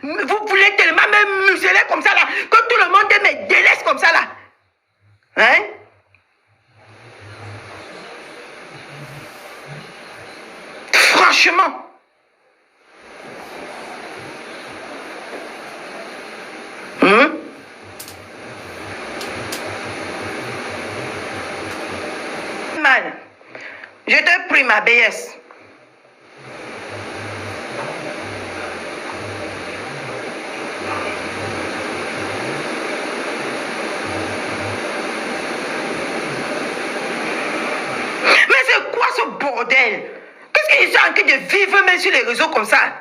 Vous voulez tellement me museler comme ça là, que tout le monde me délaisse comme ça là. Hein? Franchement. Man, je te prie ma BS. Mais c'est quoi ce bordel? Qu'est-ce qu'ils sont en train de vivre même sur les réseaux comme ça?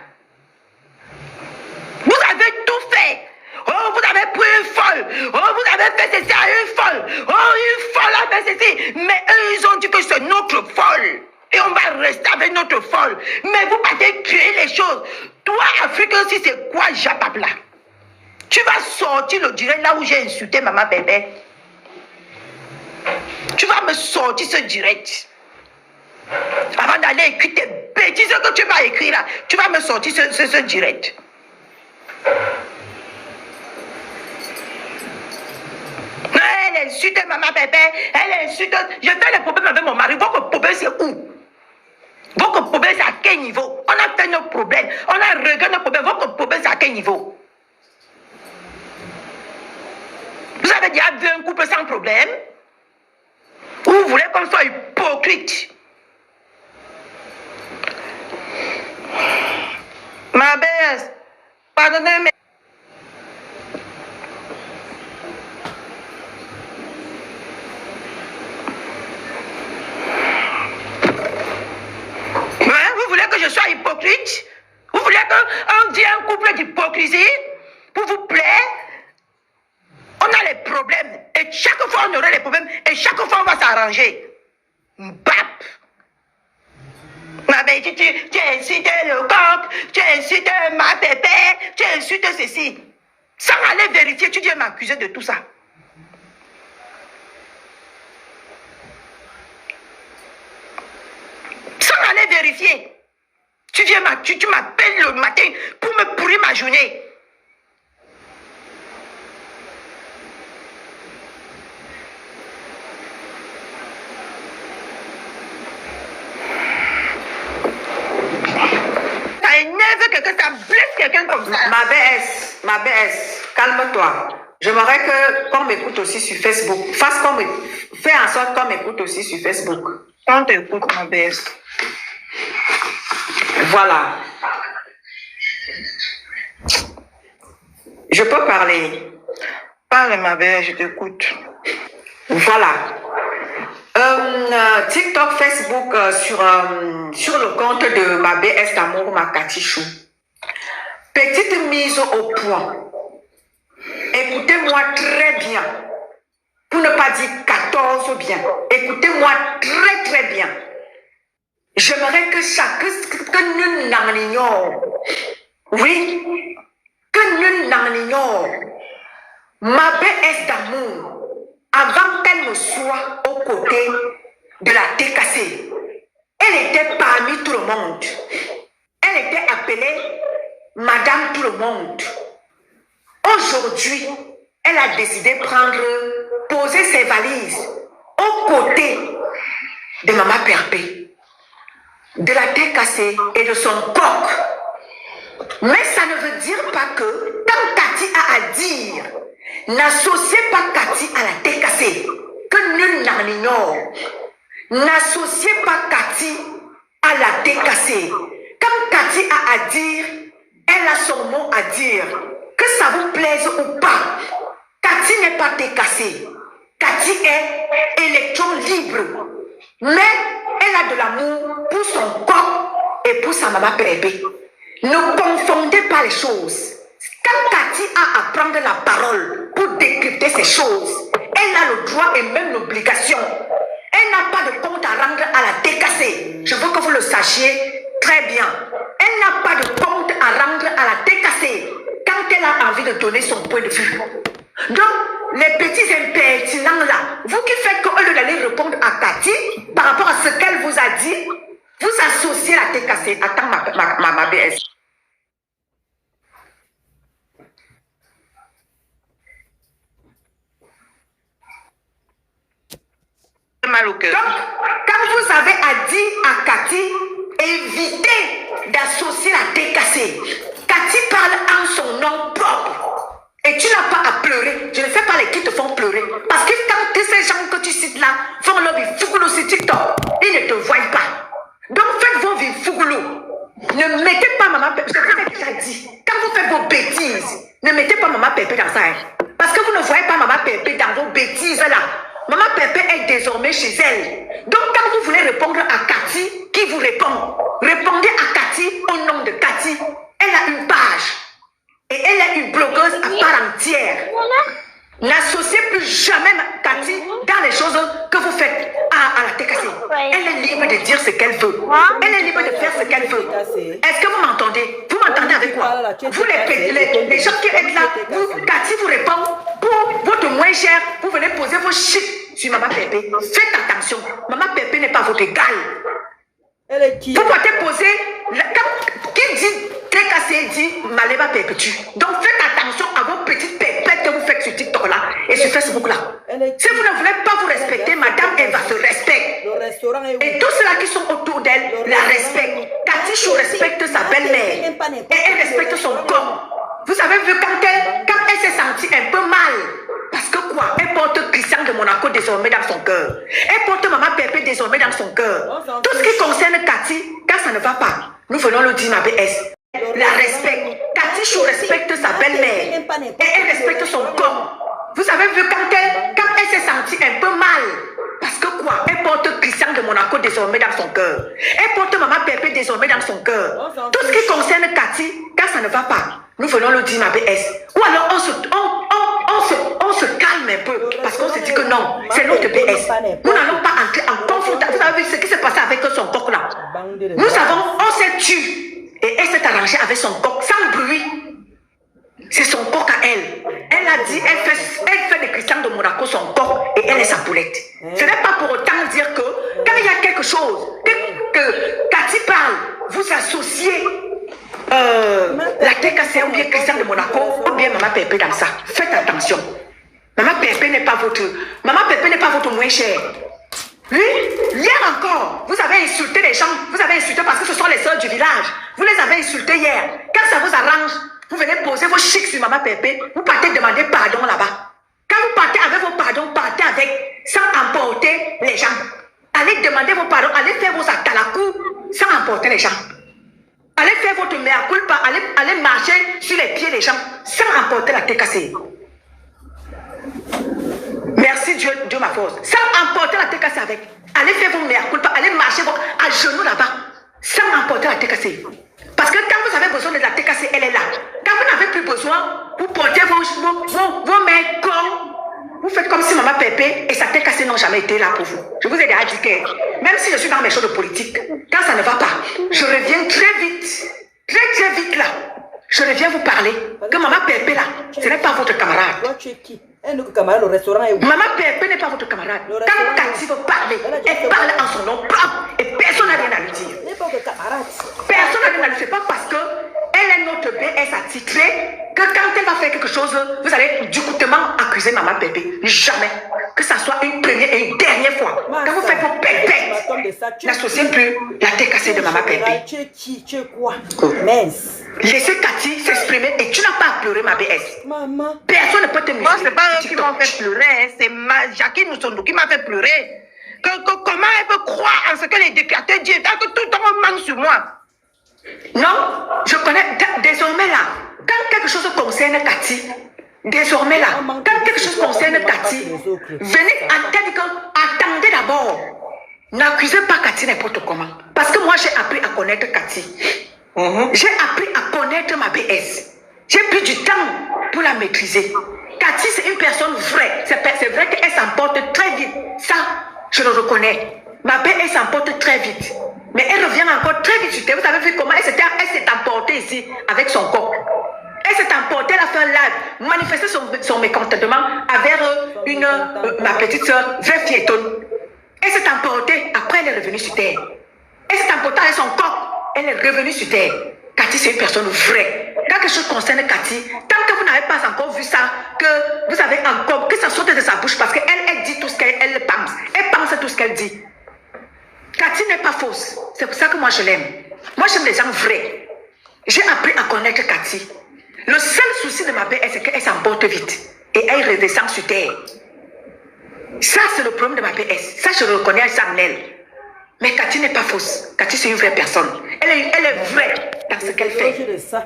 Vous avez tout fait. Oh, vous avez pris une folle. Oh, vous avez fait ceci à une folle. Oh, une folle a fait ceci. Mais eux, ils ont dit que c'est notre folle. Et on va rester avec notre folle. Mais vous partez créer les choses. Toi, Afrique aussi, c'est quoi, Japapla? Tu vas sortir le direct là où j'ai insulté maman bébé. Tu vas me sortir ce direct. Avant d'aller écrire tes bêtises que tu vas écrire là, tu vas me sortir ce direct. Elle insulte maman bébé, elle insulte. Je fais les problèmes avec mon mari. Votre problème c'est où? Votre problème c'est à quel niveau? On a fait nos problèmes, on a réglé nos problèmes. Votre problème c'est à quel niveau? Vous avez déjà vu un couple sans problème? Ou vous voulez qu'on soit hypocrite? Ma belle, pardonnez-moi. Vous voulez que je sois hypocrite? Vous voulez qu'on dise un couple d'hypocrisie? Pour vous plaire? On a les problèmes. Et chaque fois, on aura les problèmes. Et chaque fois, on va s'arranger. Bap! Ma belle, tu insultes le coq, tu insultes ma pépé, tu insultes ceci. Sans aller vérifier, tu viens m'accuser de tout ça. Sans aller vérifier. Tu m'appelles le matin pour me pourrir ma journée. Ça énerve quelqu'un, ça blesse quelqu'un comme ça. Ma BS, calme-toi. J'aimerais qu'on m'écoute aussi sur Facebook. Fais en sorte qu'on m'écoute aussi sur Facebook. On t'écoute, ma BS. Voilà. Je peux parler. Parle, ma belle, je t'écoute. Voilà. TikTok, Facebook, sur le compte de ma BS d'amour, ma Katichou. Petite mise au point. Écoutez-moi très bien. Pour ne pas dire 14 bien. Écoutez-moi très très bien. J'aimerais que nul n'en ignore. Oui, que nul n'en ignore. Ma BS d'amour, avant qu'elle ne soit aux côtés de la TKC, elle était parmi tout le monde. Elle était appelée Madame Tout le Monde. Aujourd'hui, elle a décidé de poser ses valises aux côtés de Maman Perpé, de la TKC et de son coq. Mais ça ne veut dire pas que, quand Cathy a à dire, n'associez pas Cathy à la TKC, que nul n'en ignore. N'associez pas Cathy à la TKC. Quand Cathy a à dire, elle a son mot à dire. Que ça vous plaise ou pas, Cathy n'est pas TKC. Cathy est électron libre. Mais elle a de l'amour pour son corps et pour sa maman bébé. Ne confondez pas les choses. Quand Cathy a à prendre la parole pour décrypter ces choses, elle a le droit et même l'obligation. Elle n'a pas de compte à rendre à la TKC. Je veux que vous le sachiez très bien. Elle n'a pas de compte à rendre à la TKC quand elle a envie de donner son point de vue. Donc, les petits impertinents là, vous qui faites qu'au lieu d'aller répondre à Cathy par rapport à ce qu'elle vous a dit, vous associez la TKC. Attends ma BS. au cœur. Donc, quand vous avez dit à Cathy, évitez d'associer la TKC. Cathy parle en son nom propre. Et tu n'as pas à pleurer. Je ne sais pas les qui te font pleurer. Parce que quand ces gens que tu cites là font leur vifougolo sur TikTok, ils ne te voient pas. Donc faites vos vifougolo. Ne mettez pas maman Pépé. Je vous ai déjà dit. Quand vous faites vos bêtises, ne mettez pas maman Pépé dans ça. Parce que vous ne voyez pas maman Pépé dans vos bêtises là. Maman Pépé est désormais chez elle. Donc quand vous voulez répondre à Cathy, qui vous répond? Répondez à Cathy au nom de Cathy. Elle a une page. Et elle est une blogueuse à part entière. N'associez plus jamais Cathy dans les choses que vous faites à la TKC. Elle est libre de dire ce qu'elle veut. Elle est libre de faire ce qu'elle veut. Est-ce que vous m'entendez? Vous m'entendez avec quoi? Vous les gens qui êtes là, Cathy vous répond pour votre moins cher, vous venez poser vos chips sur Maman Pépé. Faites attention. Maman Pépé n'est pas votre égal. Elle est qui? Vous pouvez poser, qui dit TKC dit Maleba Pépétu. Donc faites attention à vos petites pépettes que vous faites sur TikTok là et sur Facebook là. Si vous ne voulez pas vous respecter, madame, elle va se respecter. Et tous ceux-là qui sont autour d'elle la respectent. Cathy Chou respecte sa belle-mère et elle respecte son corps. Vous avez vu quand elle s'est sentie un peu mal. Parce que quoi? Elle porte Christian de Monaco désormais dans son cœur. Elle porte Maman Pépé désormais dans son cœur. Tout ce qui concerne Cathy, quand ça ne va pas, nous venons le dire ma BS. La respecte. Cathy Chou respecte sa belle-mère et elle respecte son corps. Vous avez vu quand elle s'est sentie un peu mal. Parce que quoi? Elle porte Christian de Monaco désormais dans son cœur. Elle porte Maman Pépé désormais dans son cœur. Tout ce qui concerne Cathy, quand ça ne va pas, nous venons le dire ma BS. Ou alors on se calme un peu. Parce qu'on se dit que non, c'est notre BS. Nous n'allons pas entrer en confrontation. Vous avez vu ce qui s'est passé avec son coq là? Nous savons, on s'est tué. Et elle s'est arrangée avec son coq sans bruit. C'est son coq à elle. Elle a dit, elle fait de Christian de Monaco son coq et elle est sa poulette. Ce n'est pas pour autant dire que quand il y a quelque chose que Cathy parle, vous associez la TKC ou bien Christian de Monaco ou bien Maman Pépé dans ça. Faites attention. Maman Pépé n'est pas votre moins cher. Oui, hier encore, vous avez insulté les gens, vous avez insulté parce que ce sont les soeurs du village. Vous les avez insultés hier. Quand ça vous arrange, vous venez poser vos chics sur Maman Pépé, vous partez demander pardon là-bas. Quand vous partez avec vos pardons, partez avec, sans emporter les gens. Allez demander vos pardons, allez faire vos atalakou sans emporter les gens. Allez faire votre mea culpa, allez marcher sur les pieds des gens sans emporter la TKC. Merci Dieu ma force. Sans emporter la TKC avec. Allez faire vos mea culpa, allez marcher à genoux là-bas sans emporter la TKC. Parce que quand vous avez besoin de la TKC, elle est là. Quand vous n'avez plus besoin, vous portez vos mains comme. Vous faites comme si Maman Pépé et sa TKC n'ont jamais été là pour vous. Je vous ai déjà dit que même si je suis dans mes choses de politique, quand ça ne va pas, je reviens très vite là. Je reviens vous parler que Maman Pépé là, ce n'est pas votre camarade. Toi, tu es qui? Le camarade, le restaurant est où? Maman Pépé n'est pas votre camarade. Quand Cathy veut parler, elle parle en son nom propre et personne n'a rien à lui dire. n'est pas de camarade. Personne n'a rien à lui dire. C'est pas parce que elle est notre BS attitrée que quand elle va faire quelque chose, vous allez ducoutement accuser Maman Pépé. Jamais. Que ça soit une première et une dernière fois. Quand vous faites vos pépettes, n'associez plus la TKC de Maman Pépé. Tu es qui? Tu es quoi? Mince. Laissez Cathy s'exprimer et tu n'as pas à pleurer ma BS. Maman. Personne ne peut te museler. Moi, c'est pas eux qui m'ont fait pleurer, hein. C'est Jacqueline Moussondou qui m'a fait pleurer. Comment elle peut croire en ce que les déclateurs disent, que tout le temps on manque sur moi? Non, je connais, désormais là, quand quelque chose concerne Cathy, désormais là, quand quelque chose concerne Cathy, venez, attendez d'abord. N'accusez pas Cathy n'importe comment. Parce que moi, j'ai appris à connaître Cathy. J'ai appris à connaître ma BS. J'ai pris du temps pour la maîtriser. Cathy, c'est une personne vraie. C'est vrai qu'elle s'emporte très vite. Ça, je le reconnais. Ma BS s'emporte très vite. Mais elle revient encore très vite sur terre. Vous avez vu comment elle s'est emportée ici avec son corps. Elle s'est emportée, elle a fait un live, manifester son mécontentement avec ma petite soeur, vraie piétonne. Elle s'est emportée, après elle est revenue sur terre. Elle s'est emportée avec son corps, elle est revenue sur terre. Cathy, c'est une personne vraie. Quand quelque chose concerne Cathy, tant que vous n'avez pas encore vu ça, que vous avez encore, que ça sorte de sa bouche, parce qu'elle dit tout ce qu'elle pense. Elle pense pense à tout ce qu'elle dit. Cathy n'est pas fausse. C'est pour ça que moi je l'aime. Moi j'aime les gens vrais. J'ai appris à connaître Cathy. Le seul souci de ma belle-mère, c'est qu'elle s'emporte vite. Et elle redescend sur terre. Ça, c'est le problème de ma PS. Ça, je le reconnais à ça en elle. Mais Cathy n'est pas fausse. Cathy, c'est une vraie personne. Elle est vraie dans ce qu'elle fait.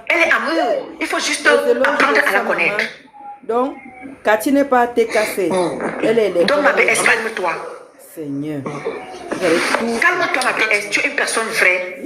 Elle est amour. Il faut juste apprendre à la connaître. Donc, Cathy n'est pas TKC. Elle est donc, ma PS, calme-toi. Seigneur. Calme-toi, ma PS. Tu es une personne vraie.